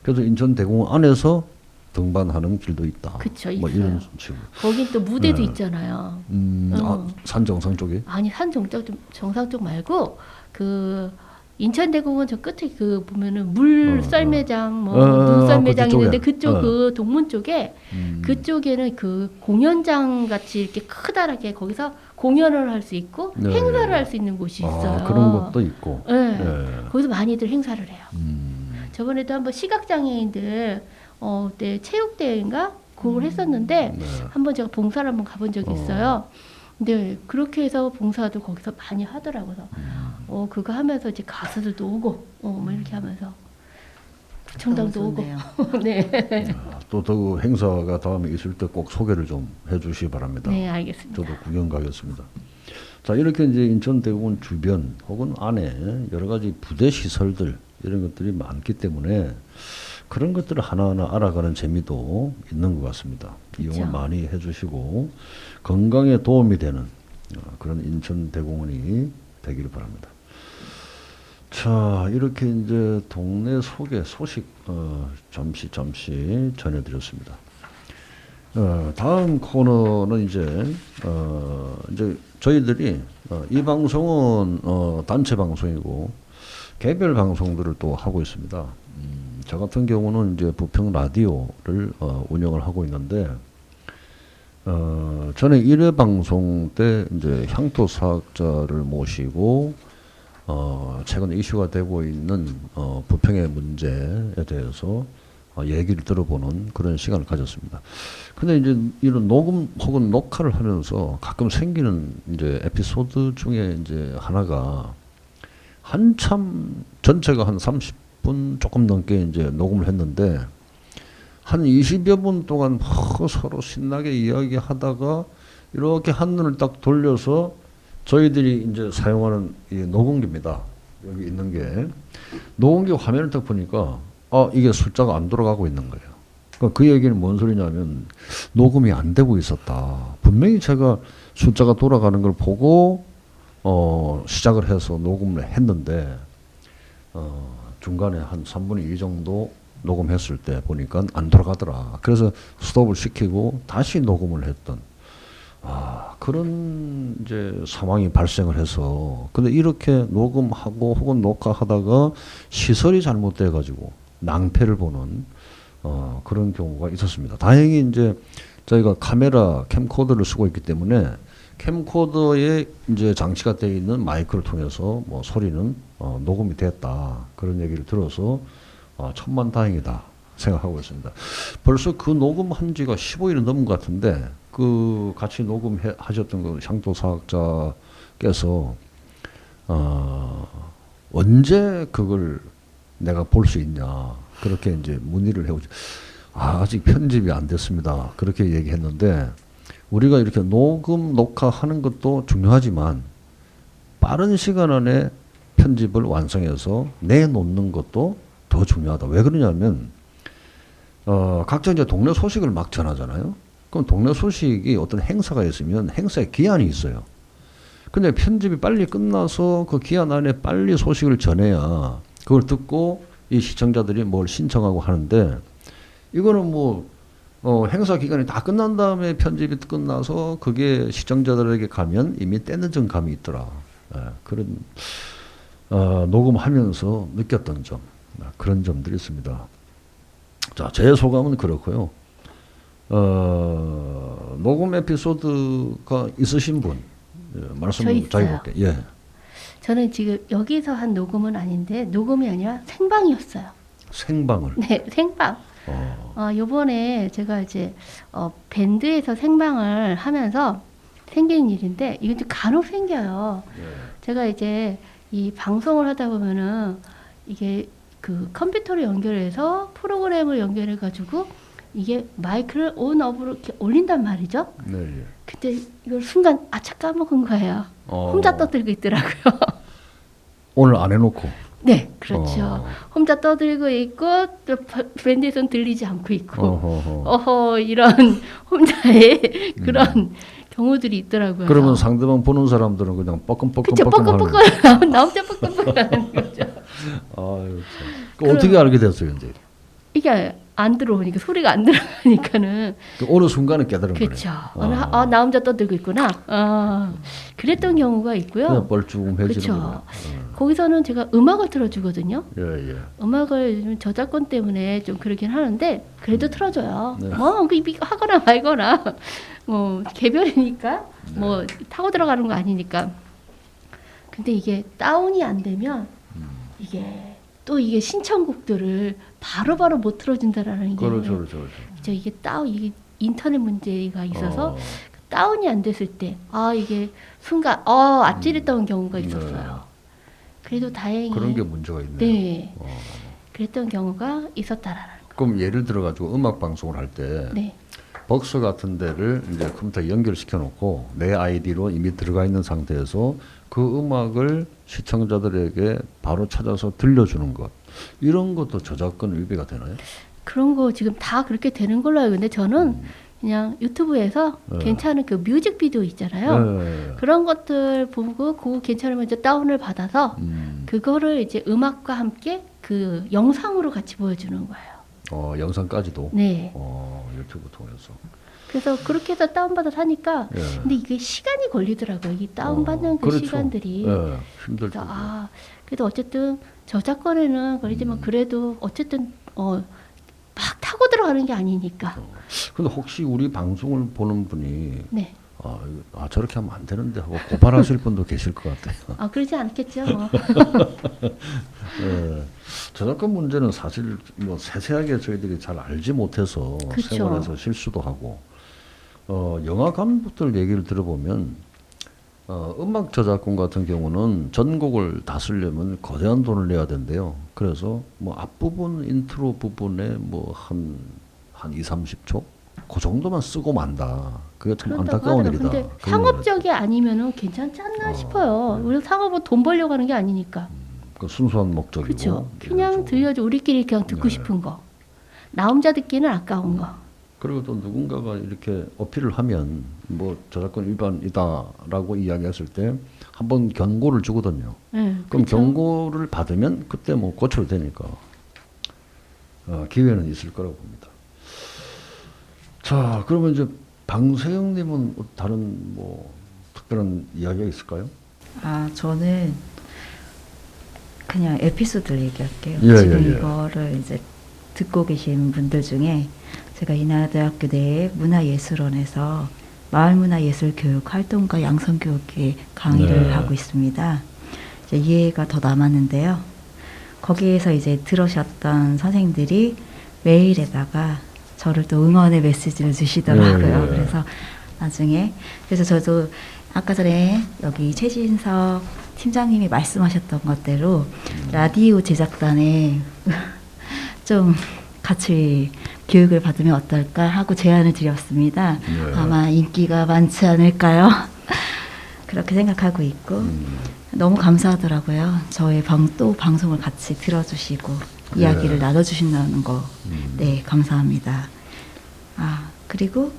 [SPEAKER 1] 그래서 인천 대공원 안에서 등반하는 길도 있다.
[SPEAKER 3] 그쵸,
[SPEAKER 1] 뭐
[SPEAKER 3] 있어요.
[SPEAKER 1] 이런 식으로.
[SPEAKER 3] 거긴 또 무대도
[SPEAKER 1] 네.
[SPEAKER 3] 있잖아요.
[SPEAKER 1] 산 정상 쪽에?
[SPEAKER 3] 아니 산 정상 쪽 말고 그 인천대공원 저 끝에 그 보면은 물썰매장, 뭐
[SPEAKER 1] 어,
[SPEAKER 3] 눈썰매장
[SPEAKER 1] 그
[SPEAKER 3] 있는데
[SPEAKER 1] 뒤쪽에.
[SPEAKER 3] 그쪽
[SPEAKER 1] 어.
[SPEAKER 3] 그 동문 쪽에 그쪽에는 그 공연장 같이 이렇게 크다랗게 거기서 공연을 할 수 있고
[SPEAKER 1] 네.
[SPEAKER 3] 행사를 할 수 있는 곳이 있어요.
[SPEAKER 1] 아, 그런 것도 있고.
[SPEAKER 3] 네.
[SPEAKER 1] 예.
[SPEAKER 3] 거기서 많이들 행사를 해요.
[SPEAKER 1] 음.
[SPEAKER 3] 저번에도 한번 시각장애인들 그때 체육대회인가 그걸 했었는데
[SPEAKER 1] 네.
[SPEAKER 3] 한번 제가 봉사를 한번 가본 적이
[SPEAKER 1] 어.
[SPEAKER 3] 있어요. 근데 그렇게 해서 봉사도 거기서 많이 하더라고요. 그거 하면서 이제 가수들도 오고 뭐 이렇게 하면서 구청장도 오고.
[SPEAKER 4] 좋네요.
[SPEAKER 3] 네.
[SPEAKER 1] 또 더 행사가 다음에 있을 때 꼭 소개를 좀 해주시기 바랍니다.
[SPEAKER 3] 네, 알겠습니다.
[SPEAKER 1] 저도 구경 가겠습니다. 자, 이렇게 이제 인천대공원 주변 혹은 안에 여러 가지 부대 시설들 이런 것들이 많기 때문에 그런 것들을 하나하나 알아가는 재미도 있는 것 같습니다. 이용을
[SPEAKER 3] 그렇죠.
[SPEAKER 1] 많이 해주시고 건강에 도움이 되는 그런 인천대공원이 되기를 바랍니다. 자, 이렇게 이제 동네 소개 소식 잠시 전해드렸습니다. 다음 코너는 이제 저희들이 이 방송은 단체 방송이고 개별 방송들을 또 하고 있습니다. 저 같은 경우는 이제 부평 라디오를 운영을 하고 있는데 전에 1회 방송 때 이제 향토사학자를 모시고 최근 이슈가 되고 있는 부평의 문제에 대해서 얘기를 들어보는 그런 시간을 가졌습니다. 근데 이제 이런 녹음 혹은 녹화를 하면서 가끔 생기는 이제 에피소드 중에 이제 하나가 한참 전체가 한 30분 조금 넘게 이제 녹음을 했는데 한 20여 분 동안 서로 신나게 이야기하다가 이렇게 한눈을 딱 돌려서 저희들이 이제 사용하는 이 녹음기입니다. 여기 있는 게 녹음기 화면을 딱 보니까 이게 숫자가 안 돌아가고 있는 거예요. 그러니까 그 얘기는 뭔 소리냐면 녹음이 안 되고 있었다. 분명히 제가 숫자가 돌아가는 걸 보고 시작을 해서 녹음을 했는데 중간에 한 3분의 2 정도 녹음했을 때 보니까 안 돌아가더라. 그래서 스톱을 시키고 다시 녹음을 했던 그런 이제 상황이 발생을 해서 근데 이렇게 녹음하고 혹은 녹화하다가 시설이 잘못돼 가지고 낭패를 보는 그런 경우가 있었습니다. 다행히 이제 저희가 카메라 캠코더를 쓰고 있기 때문에 캠코더에 이제 장치가 되어 있는 마이크를 통해서 뭐 소리는 녹음이 됐다 그런 얘기를 들어서 천만다행이다 생각하고 있습니다. 벌써 그 녹음한 지가 15일이 넘은 것 같은데 그 같이 녹음하셨던 그 향토사학자께서 언제 그걸 내가 볼 수 있냐 그렇게 이제 문의를 해오죠. 아직 편집이 안 됐습니다. 그렇게 얘기했는데 우리가 이렇게 녹음 녹화하는 것도 중요하지만 빠른 시간 안에 편집을 완성해서 내놓는 것도 더 중요하다. 왜 그러냐면 각자 이제 동네 소식을 막 전하잖아요. 그럼 동네 소식이 어떤 행사가 있으면 행사에 기한이 있어요. 근데 편집이 빨리 끝나서 그 기한 안에 빨리 소식을 전해야 그걸 듣고 이 시청자들이 뭘 신청하고 하는데 이거는 뭐 행사 기간이 다 끝난 다음에 편집이 끝나서 그게 시청자들에게 가면 이미 때늦은 감이 있더라. 그런 녹음하면서 느꼈던 점 그런 점들이 있습니다. 자, 제 소감은 그렇고요. 녹음 에피소드가 있으신 분 말씀
[SPEAKER 3] 저 있어요.
[SPEAKER 1] 자유롭게. 예.
[SPEAKER 3] 저는 지금 여기서 한 녹음은 아닌데 녹음이 아니라 생방이었어요.
[SPEAKER 1] 생방을.
[SPEAKER 3] 네, 생방. 요번에 제가 이제 밴드에서 생방을 하면서 생긴 일인데 이게 좀 간혹 생겨요. 제가 이제 이 방송을 하다 보면은 이게 그 컴퓨터를 연결해서 프로그램을 연결해 가지고 이게 마이크를 온 업으로 이렇게 올린단 말이죠.
[SPEAKER 1] 네. 예.
[SPEAKER 3] 근데 이걸 순간 아차 까먹은 거예요. 혼자 떠들고 있더라고요.
[SPEAKER 1] 오늘 안 해놓고.
[SPEAKER 3] 네, 그렇죠. 혼자 떠들고 있고 또 밴드에서는 들리지 않고 있고 이런 혼자의 그런 경우들이 있더라고요.
[SPEAKER 1] 그러면 상대방 보는 사람들은 그냥 뻐끔뻐끔
[SPEAKER 3] 그쵸,
[SPEAKER 1] 하는 거예요.
[SPEAKER 3] 뻐끔뻐끔 나 혼자 뻐끔뻐끔 하는 거죠.
[SPEAKER 1] 아유, 참. 어떻게 알게 됐어요, 이제?
[SPEAKER 3] 이게 안 들어오니까 소리가 안 들어가니까는
[SPEAKER 1] 그 어느 순간에 깨달은 거네.
[SPEAKER 3] 그렇죠. 나 혼자 떠들고 있구나. 그랬던 경우가 있고요.
[SPEAKER 1] 그냥 뻘쭘해지는
[SPEAKER 3] 그렇죠.
[SPEAKER 1] 거구나.
[SPEAKER 3] 거기서는 제가 음악을 틀어주거든요.
[SPEAKER 1] 예.
[SPEAKER 3] 음악을 요즘 저작권 때문에 좀 그러긴 하는데 그래도 틀어줘요.
[SPEAKER 1] 네.
[SPEAKER 3] 뭐 하거나 말거나 뭐 개별이니까 뭐 타고 들어가는 거 아니니까. 근데 이게 다운이 안 되면 이게 또 이게 신청곡들을 바로바로 못 틀어준다라는 게
[SPEAKER 1] 그렇죠.
[SPEAKER 3] 이게 이게 인터넷 문제가 있어서 다운이 안 됐을 때 이게 순간 아찔했던 경우가 있었어요. 그래도 다행히
[SPEAKER 1] 그런 게 문제가 있네요.
[SPEAKER 3] 네. 그랬던 경우가 있었다라는 거.
[SPEAKER 1] 그럼 예를 들어 가지고 음악 방송을 할 때
[SPEAKER 3] 네.
[SPEAKER 1] 벅스 같은 데를 이제 컴퓨터에 연결시켜 놓고 내 아이디로 이미 들어가 있는 상태에서 그 음악을 시청자들에게 바로 찾아서 들려주는 것, 이런 것도 저작권 위배가 되나요?
[SPEAKER 3] 그런 거 지금 다 그렇게 되는 걸로 알고 있는데 저는 그냥 유튜브에서 괜찮은 그 뮤직비디오 있잖아요.
[SPEAKER 1] 네.
[SPEAKER 3] 그런 것들 보고 그거 괜찮으면 이제 다운을 받아서 그거를 이제 음악과 함께 그 영상으로 같이 보여주는 거예요.
[SPEAKER 1] 영상까지도.
[SPEAKER 3] 네.
[SPEAKER 1] 유튜브 통해서.
[SPEAKER 3] 그래서 그렇게 해서 다운받아서 하니까 근데 이게 시간이 걸리더라고요. 이 다운받는 그
[SPEAKER 1] 그렇죠.
[SPEAKER 3] 시간들이.
[SPEAKER 1] 힘들죠.
[SPEAKER 3] 그래서 그래도 어쨌든 저작권에는 걸리지만 그래도 어쨌든 막 타고 들어가는 게 아니니까.
[SPEAKER 1] 근데 혹시 우리 방송을 보는 분이
[SPEAKER 3] 네.
[SPEAKER 1] 저렇게 하면 안 되는데 하고 고발하실 분도 계실 것 같아요.
[SPEAKER 3] 그러지 않겠죠.
[SPEAKER 1] 저작권 문제는 사실 뭐 세세하게 저희들이 잘 알지 못해서
[SPEAKER 3] 그쵸.
[SPEAKER 1] 생활에서 실수도 하고 영화 감독들 얘기를 들어보면 음악 저작권 같은 경우는 전곡을 다 쓰려면 거대한 돈을 내야 된대요. 그래서 뭐 앞부분 인트로 부분에 뭐 한 2, 30초 그 정도만 쓰고 만다. 그게 참
[SPEAKER 3] 그렇다고
[SPEAKER 1] 안타까운
[SPEAKER 3] 하더라고요.
[SPEAKER 1] 일이다.
[SPEAKER 3] 근데
[SPEAKER 1] 그런
[SPEAKER 3] 상업적이 아니면은 괜찮지 않나 싶어요. 우리 상업은 돈 벌려고 하는 게 아니니까.
[SPEAKER 1] 그 순수한 목적이고.
[SPEAKER 3] 그렇죠. 그냥 들려줘. 우리끼리 그냥 듣고 싶은 거. 나 혼자 듣기는 아까운 거.
[SPEAKER 1] 그리고 또 누군가가 이렇게 어필을 하면 뭐 저작권 위반이다라고 이야기했을 때 한번 경고를 주거든요.
[SPEAKER 3] 네,
[SPEAKER 1] 그럼
[SPEAKER 3] 그렇죠.
[SPEAKER 1] 경고를 받으면 그때 뭐 고쳐도 되니까 기회는 있을 거라고 봅니다. 자, 그러면 이제 방세영님은 다른 뭐 특별한 이야기가 있을까요?
[SPEAKER 4] 저는 그냥 에피소드를 얘기할게요.
[SPEAKER 1] 예,
[SPEAKER 4] 지금
[SPEAKER 1] 예, 예.
[SPEAKER 4] 이거를 이제 듣고 계신 분들 중에 제가 인하대학교 내에 문화예술원에서 마을문화예술교육 활동과 양성교육에 강의를
[SPEAKER 1] 네.
[SPEAKER 4] 하고 있습니다. 이제 이해가 더 남았는데요. 거기에서 이제 들으셨던 선생님들이 메일에다가 저를 또 응원의 메시지를 주시더라고요.
[SPEAKER 1] 네.
[SPEAKER 4] 그래서 나중에 그래서 저도 아까 전에 여기 최진석 팀장님이 말씀하셨던 것대로 라디오 제작단에 좀 같이 교육을 받으면 어떨까 하고 제안을 드렸습니다.
[SPEAKER 1] 네.
[SPEAKER 4] 아마 인기가 많지 않을까요? 그렇게 생각하고 있고 너무 감사하더라고요. 저의 또 방송을 같이 들어주시고 이야기를 나눠주신다는 거. 네, 감사합니다. 그리고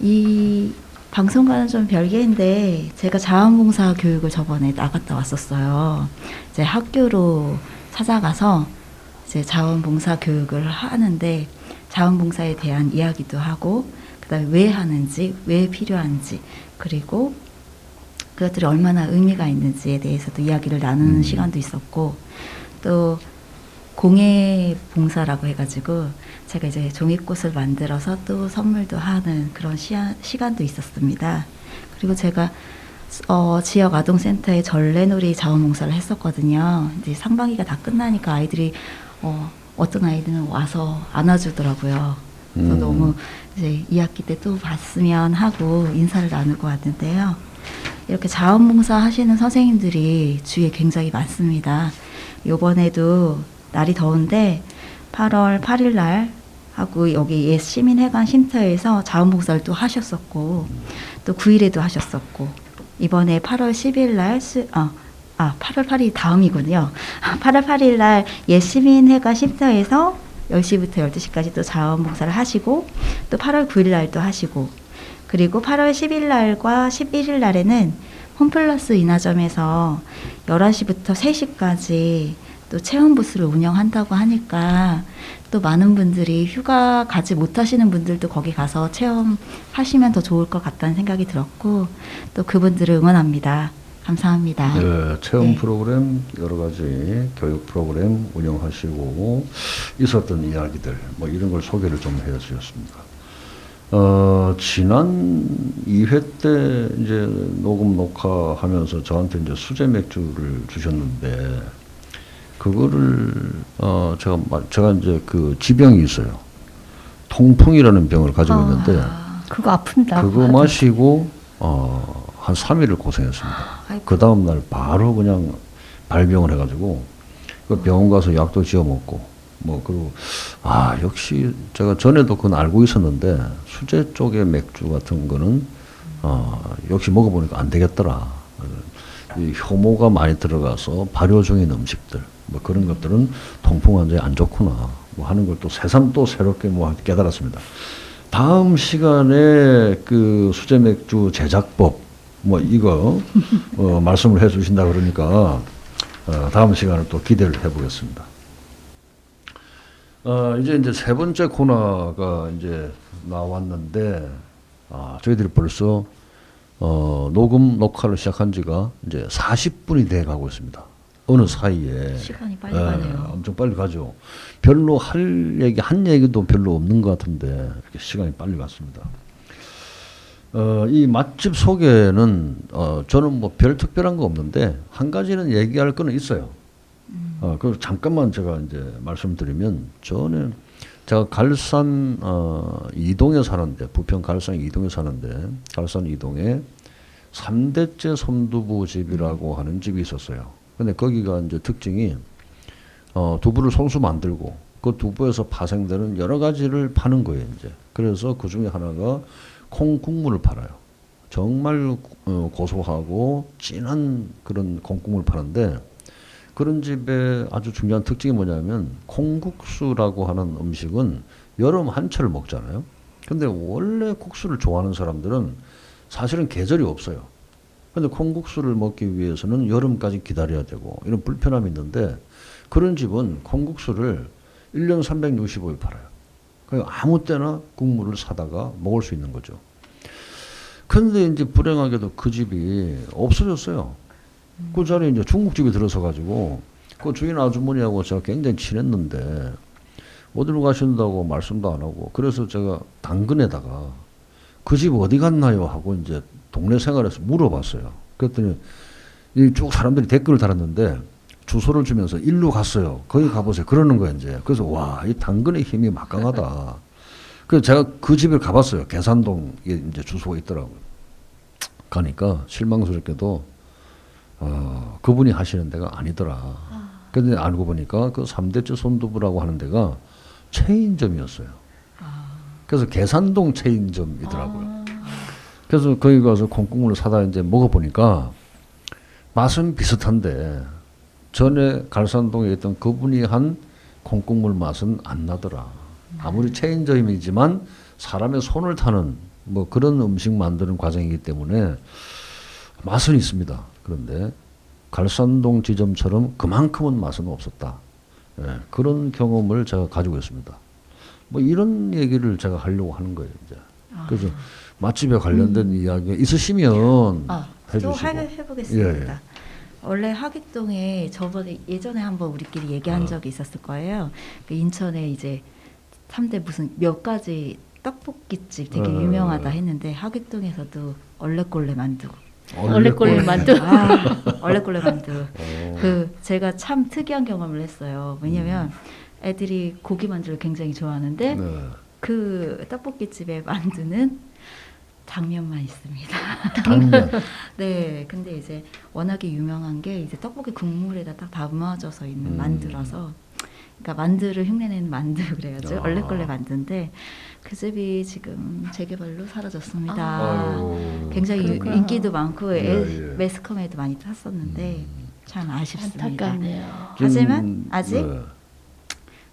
[SPEAKER 4] 이 방송과는 좀 별개인데 제가 자원봉사 교육을 저번에 나갔다 왔었어요. 이제 학교로 찾아가서 이제 자원봉사 교육을 하는데 자원봉사에 대한 이야기도 하고 그다음에 왜 하는지, 왜 필요한지, 그리고 그것들이 얼마나 의미가 있는지에 대해서도 이야기를 나누는 시간도 있었고 또 공예 봉사라고 해가지고 제가 이제 종이꽃을 만들어서 또 선물도 하는 그런 시간도 있었습니다. 그리고 제가 지역 아동센터에 전래놀이 자원봉사를 했었거든요. 이제 상반기가 다 끝나니까 아이들이 어떤 아이들은 와서 안아주더라고요. 그래서 너무 이제 2학기 때 또 봤으면 하고 인사를 나누고 왔는데요. 이렇게 자원봉사 하시는 선생님들이 주위에 굉장히 많습니다. 이번에도 날이 더운데 8월 8일 날 하고 여기 옛 시민회관 쉼터에서 자원봉사를 또 하셨었고 또 9일에도 하셨었고 이번에 8월 10일 날 8월 8일 다음이군요. 8월 8일 날 옛 시민회관 쉼터에서 10시부터 12시까지 또 자원봉사를 하시고 또 8월 9일 날도 하시고 그리고 8월 10일 날과 11일 날에는 홈플러스 인하점에서 11시부터 3시까지 또 체험 부스를 운영한다고 하니까 또 많은 분들이 휴가 가지 못하시는 분들도 거기 가서 체험하시면 더 좋을 것 같다는 생각이 들었고 또 그분들을 응원합니다. 감사합니다.
[SPEAKER 1] 네, 체험
[SPEAKER 4] 네.
[SPEAKER 1] 프로그램 여러 가지 교육 프로그램 운영하시고 있었던 이야기들 뭐 이런 걸 소개를 좀 해주셨습니다. 지난 2회 때 이제 녹음 녹화하면서 저한테 이제 수제 맥주를 주셨는데 그거를 제가 이제 그 지병이 있어요. 통풍이라는 병을 가지고 있는데
[SPEAKER 3] 그거 아픈다고
[SPEAKER 1] 그거
[SPEAKER 3] 하던데.
[SPEAKER 1] 마시고 한 3일을 고생했습니다.
[SPEAKER 4] 아이고.
[SPEAKER 1] 그 다음 날 바로 그냥 발병을 해가지고 그 병원 가서 약도 지어 먹고 뭐 그리고 역시 제가 전에도 그건 알고 있었는데 수제 쪽의 맥주 같은 거는 역시 먹어보니까 안 되겠더라. 이 효모가 많이 들어가서 발효 중인 음식들 뭐 그런 것들은 통풍 환자에 안 좋구나 뭐 하는 걸 또 새삼 또 새롭게 뭐 깨달았습니다. 다음 시간에 그 수제 맥주 제작법 뭐 이거 말씀을 해주신다 그러니까 다음 시간을 또 기대를 해보겠습니다. 이제 세 번째 코너가 이제 나왔는데 저희들이 벌써 녹음 녹화를 시작한 지가 이제 40분이 돼 가고 있습니다. 어느 사이에
[SPEAKER 4] 시간이 빨리 가네요.
[SPEAKER 1] 엄청 빨리 가죠. 별로 한 얘기도 별로 없는 것 같은데 이렇게 시간이 빨리 갔습니다. 이 맛집 소개는 저는 뭐 별 특별한 거 없는데 한 가지는 얘기할 거는 있어요. 그 잠깐만 제가 이제 말씀드리면 저는 제가 갈산 이동에 사는데 부평 갈산 이동에 사는데 갈산 이동에 3대째 손두부 집이라고 하는 집이 있었어요. 근데 거기가 이제 특징이 두부를 손수 만들고 그 두부에서 파생되는 여러 가지를 파는 거예요. 이제 그래서 그 중에 하나가 콩국물을 팔아요. 정말 고소하고 진한 그런 콩국물을 파는데 그런 집의 아주 중요한 특징이 뭐냐면 콩국수라고 하는 음식은 여름 한철 먹잖아요. 근데 원래 국수를 좋아하는 사람들은 사실은 계절이 없어요. 근데 콩국수를 먹기 위해서는 여름까지 기다려야 되고 이런 불편함이 있는데 그런 집은 콩국수를 1년 365일 팔아요. 그러니까 아무 때나 국물을 사다가 먹을 수 있는 거죠. 근데 이제 불행하게도 그 집이 없어졌어요. 그 자리에 이제 중국집이 들어서 가지고 그 주인 아주머니하고 제가 굉장히 친했는데 어디로 가신다고 말씀도 안 하고 그래서 제가 당근에다가 그 집 어디 갔나요 하고 이제 동네 생활에서 물어봤어요. 그랬더니 이 쭉 사람들이 댓글을 달았는데 주소를 주면서 일로 갔어요. 거기 가보세요. 그러는 거예요 이제. 그래서 와, 이 당근의 힘이 막강하다. 그래서 제가 그 집을 가봤어요. 계산동에 이제 주소가 있더라고요. 가니까 실망스럽게도 그분이 하시는 데가 아니더라. 근데 알고 보니까 그 3대째 손두부라고 하는 데가 체인점이었어요. 그래서 계산동 체인점이더라고요. 그래서 거기 가서 콩국물을 사다 이제 먹어보니까 맛은 비슷한데 전에 갈산동에 있던 그분이 한 콩국물 맛은 안 나더라. 아무리 체인점이지만 사람의 손을 타는 뭐 그런 음식 만드는 과정이기 때문에 맛은 있습니다. 그런데 갈산동 지점처럼 그만큼은 맛은 없었다. 예, 그런 경험을 제가 가지고 있습니다. 뭐 이런 얘기를 제가 하려고 하는 거예요. 이제. 그래서 맛집에 관련된 이야기가 있으시면
[SPEAKER 4] 또
[SPEAKER 1] 해주시고.
[SPEAKER 4] 해보겠습니다.
[SPEAKER 1] 예, 예.
[SPEAKER 4] 원래 하객동에 저번에 예전에 한번 우리끼리 얘기한 적이 있었을 거예요. 그 인천에 이제 3대 무슨 몇 가지 떡볶이집 되게 유명하다 했는데 하객동에서도 얼레꼴레 만두.
[SPEAKER 3] 얼레꼴레 만두.
[SPEAKER 4] 얼레꼴레 만두. 그 제가 참 특이한 경험을 했어요. 왜냐면 애들이 고기 만두를 굉장히 좋아하는데
[SPEAKER 1] 네.
[SPEAKER 4] 그 떡볶이집의 만두는 당면만 있습니다.
[SPEAKER 1] 당면.
[SPEAKER 4] 네, 근데 이제 워낙에 유명한 게 이제 떡볶이 국물에다 딱 담아져서 있는 만두라서, 그러니까 만두를 흉내내는 만두 그래가지고 얼레꼴레 만두인데 그 집이 지금 재개발로 사라졌습니다. 굉장히
[SPEAKER 3] 그러니까.
[SPEAKER 4] 인기도 많고
[SPEAKER 1] 예.
[SPEAKER 4] 매스컴에도 많이 탔었는데 참 아쉽습니다.
[SPEAKER 3] 안타깝네요.
[SPEAKER 4] 하지만 아직
[SPEAKER 1] 네.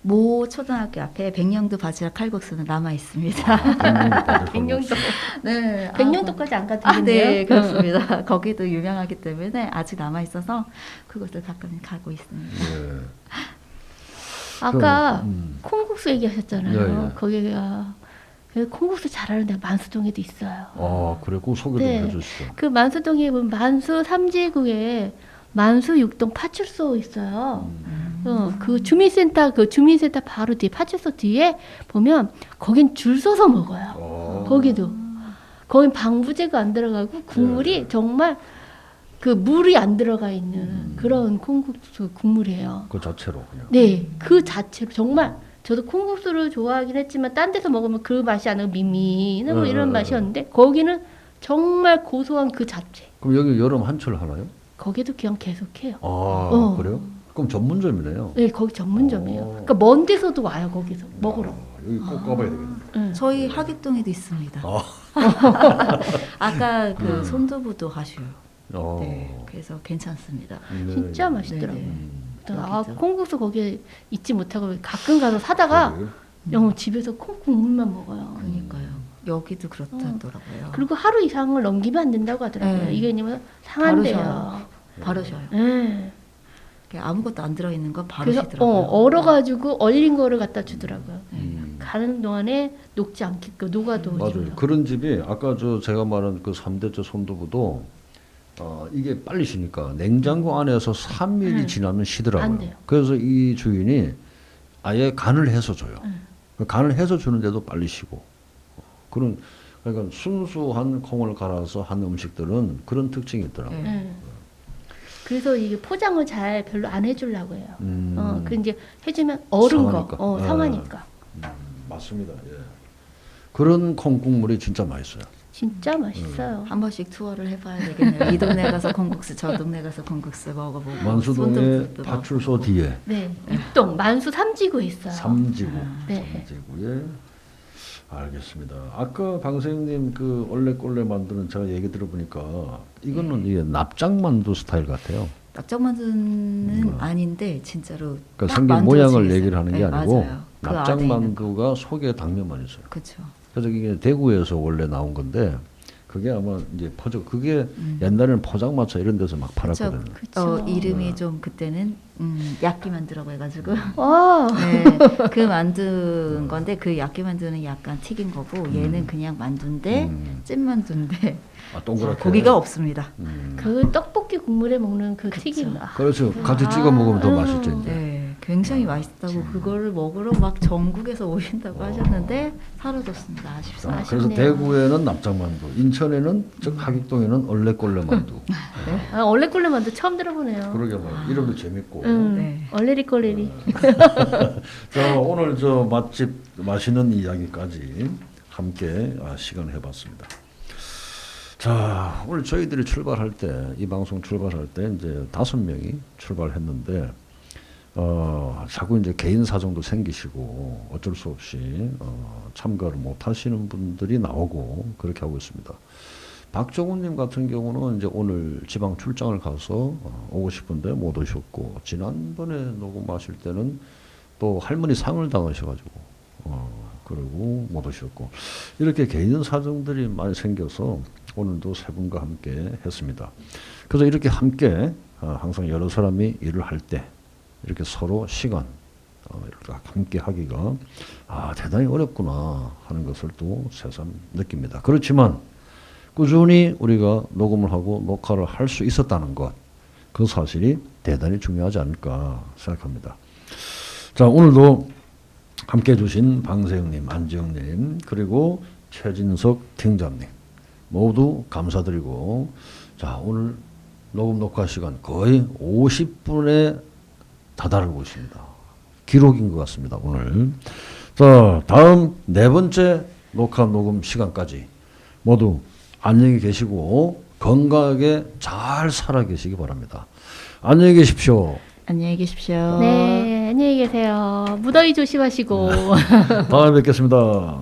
[SPEAKER 4] 모 초등학교 앞에 백령도 바지락 칼국수는 남아 있습니다.
[SPEAKER 3] 백령도
[SPEAKER 4] 네,
[SPEAKER 3] 백령도까지 안 가도
[SPEAKER 4] 아,
[SPEAKER 3] 되겠네요.
[SPEAKER 4] 네, 그렇습니다. 거기도 유명하기 때문에 아직 남아 있어서 그것을 가끔 가고 있습니다.
[SPEAKER 1] 예.
[SPEAKER 3] 아까
[SPEAKER 1] 그럼,
[SPEAKER 3] 콩국수 얘기하셨잖아요.
[SPEAKER 1] 네, 네.
[SPEAKER 3] 거기가 콩국수 잘하는 데 만수동에도 있어요.
[SPEAKER 1] 아, 그래, 그 소개 좀
[SPEAKER 3] 네.
[SPEAKER 1] 해주시죠.
[SPEAKER 3] 그 만수동에 보면 만수 삼지구에 만수 육동 파출소 있어요. 그 주민센터 바로 뒤에 파출소 뒤에 보면 거긴 줄 서서 먹어요. 거기도 거긴 방부제가 안 들어가고 국물이
[SPEAKER 1] 네.
[SPEAKER 3] 정말 그 물이 안 들어가 있는 그런 콩국수 국물이에요.
[SPEAKER 1] 그 자체로 그냥.
[SPEAKER 3] 네, 그 자체로 정말 저도 콩국수를 좋아하긴 했지만 딴 데서 먹으면 그 맛이 안 나고 밍밍한 뭐 이런 맛이었는데 거기는 정말 고소한 그 자체.
[SPEAKER 1] 그럼 여기 여름 한철 하나요?
[SPEAKER 3] 거기도 그냥 계속해요.
[SPEAKER 1] 아, 그래요? 그럼 전문점이네요.
[SPEAKER 3] 네, 거기 전문점이에요.
[SPEAKER 1] 어.
[SPEAKER 3] 그러니까 먼 데서도 와요 거기서 먹으러.
[SPEAKER 1] 여기 꼭 가봐야 되겠네.
[SPEAKER 3] 네.
[SPEAKER 4] 저희 하객동에도 있습니다. 아까 그 손두부도 하셔요. 네, 그래서 괜찮습니다.
[SPEAKER 1] 네.
[SPEAKER 3] 진짜 맛있더라고요.
[SPEAKER 4] 네,
[SPEAKER 3] 그래서
[SPEAKER 4] 여기도.
[SPEAKER 3] 콩국수 거기에 잊지 못하고 가끔 가서 사다가
[SPEAKER 1] 그래요?
[SPEAKER 3] 영 집에서 콩 국물만 먹어요.
[SPEAKER 4] 그러니까요. 여기도 그렇다더라고요.
[SPEAKER 3] 그리고 하루 이상을 넘기면 안 된다고 하더라고요.
[SPEAKER 4] 네.
[SPEAKER 3] 이게 왜냐면 상한대요.
[SPEAKER 4] 바로 셔요.
[SPEAKER 3] 네.
[SPEAKER 4] 아무것도 안 들어있는 거 바로
[SPEAKER 3] 그래서
[SPEAKER 4] 시더라고요.
[SPEAKER 3] 얼어가지고 얼린 거를 갖다 주더라고요.
[SPEAKER 1] 음.
[SPEAKER 3] 가는 동안에 녹지 않게끔 녹아도
[SPEAKER 1] 맞아요. 그런 집이 아까 제가 말한 그 3대째 손두부도 이게 빨리 쉬니까 냉장고 안에서 3일이 지나면
[SPEAKER 3] 안
[SPEAKER 1] 쉬더라고요.
[SPEAKER 3] 돼요.
[SPEAKER 1] 그래서 이 주인이 아예 간을 해서 줘요. 간을 해서 주는데도 빨리 쉬고. 그러니까 순수한 콩을 갈아서 한 음식들은 그런 특징이 있더라고요.
[SPEAKER 3] 네. 그래서 이게 포장을 잘 별로 안 해주려고 해요. 그 이제 해주면 얼은
[SPEAKER 1] 상하니까.
[SPEAKER 3] 거,
[SPEAKER 1] 네.
[SPEAKER 3] 상하니까.
[SPEAKER 1] 맞습니다. 예. 그런 콩국물이 진짜 맛있어요.
[SPEAKER 3] 진짜 맛있어요.
[SPEAKER 4] 한 번씩 투어를 해봐야 되겠네요. 이 동네 가서 콩국수, 저 동네 가서 콩국수 먹어보고.
[SPEAKER 1] 만수동의
[SPEAKER 4] 손두부도
[SPEAKER 1] 파출소
[SPEAKER 4] 먹어보고.
[SPEAKER 1] 뒤에
[SPEAKER 3] 네, 육동 만수 삼지구에 있어요.
[SPEAKER 1] 삼지구,
[SPEAKER 3] 네.
[SPEAKER 1] 삼지구에 알겠습니다. 아까 방생님 그 얼레꼴레 만두는 제가 얘기 들어보니까 이거는 이게 납작만두 스타일 같아요.
[SPEAKER 4] 납작만두는 아닌데 진짜로
[SPEAKER 1] 그러니까
[SPEAKER 4] 딱
[SPEAKER 1] 생긴
[SPEAKER 4] 만두가
[SPEAKER 1] 모양을
[SPEAKER 4] 지겠어요.
[SPEAKER 1] 얘기를 하는 게
[SPEAKER 4] 네,
[SPEAKER 1] 아니고
[SPEAKER 4] 맞아요. 그 안에 있는 거.
[SPEAKER 1] 납작만두가 속에 당면만 있어요.
[SPEAKER 4] 그렇죠.
[SPEAKER 1] 그래서 이게 대구에서 원래 나온 건데 그게 아마 이제 그게 옛날에는 포장마차 이런 데서 막 팔았거든요.
[SPEAKER 3] 그쵸.
[SPEAKER 4] 이름이 좀 그때는 야끼만두라고 해가지고
[SPEAKER 3] 와,
[SPEAKER 4] 네, 그 만두인 건데 그 야끼만두는 약간 튀긴 거고 얘는 그냥 만두인데 찐만두인데
[SPEAKER 1] 동그랗게.
[SPEAKER 4] 고기가 없습니다.
[SPEAKER 3] 그 떡볶이 국물에 먹는 그
[SPEAKER 4] 그쵸.
[SPEAKER 3] 튀김.
[SPEAKER 1] 그렇죠. 같이 찍어 먹으면 더 맛있죠 이제.
[SPEAKER 4] 네, 굉장히 맛있다고 그거를 먹으러 막 전국에서 오신다고 하셨는데 사라졌습니다. 아쉽습니다.
[SPEAKER 1] 그래서
[SPEAKER 3] 아쉽네요.
[SPEAKER 1] 대구에는 납작만두, 인천에는 즉 하객동에는 얼레꼴레만두.
[SPEAKER 3] 얼레꼴레 만두 처음 들어보네요.
[SPEAKER 1] 그러게 뭐 이름도 재밌고.
[SPEAKER 4] 네.
[SPEAKER 3] 얼레리꼴레리.
[SPEAKER 1] 자 오늘 맛집 맛있는 이야기까지 함께 시간을 해봤습니다. 자 오늘 저희들이 출발할 때 이 방송 출발할 때 이제 5명이 출발했는데 자꾸 이제 개인 사정도 생기시고 어쩔 수 없이 참가를 못 하시는 분들이 나오고 그렇게 하고 있습니다. 박정훈님 같은 경우는 이제 오늘 지방 출장을 가서 오고 싶은데 못 오셨고 지난번에 녹음하실 때는 또 할머니 상을 당하셔가지고 그리고 못 오셨고 이렇게 개인 사정들이 많이 생겨서 오늘도 세 분과 함께 했습니다. 그래서 이렇게 함께 항상 여러 사람이 일을 할 때 이렇게 서로 시간 이렇게 함께 하기가 대단히 어렵구나 하는 것을 또 새삼 느낍니다. 그렇지만 꾸준히 우리가 녹음을 하고 녹화를 할 수 있었다는 것, 그 사실이 대단히 중요하지 않을까 생각합니다. 자, 오늘도 함께 해주신 방세영님, 안지영님, 그리고 최진석 팀장님 모두 감사드리고 자, 오늘 녹음 녹화 시간 거의 50분에 다다르고 있습니다. 기록인 것 같습니다, 오늘. 자, 다음 4번째 녹화 녹음 시간까지 모두 안녕히 계시고 건강하게 잘 살아 계시기 바랍니다. 안녕히 계십시오.
[SPEAKER 4] 안녕히 계십시오.
[SPEAKER 3] 네, 안녕히 계세요. 무더위 조심하시고.
[SPEAKER 1] 다음에 뵙겠습니다.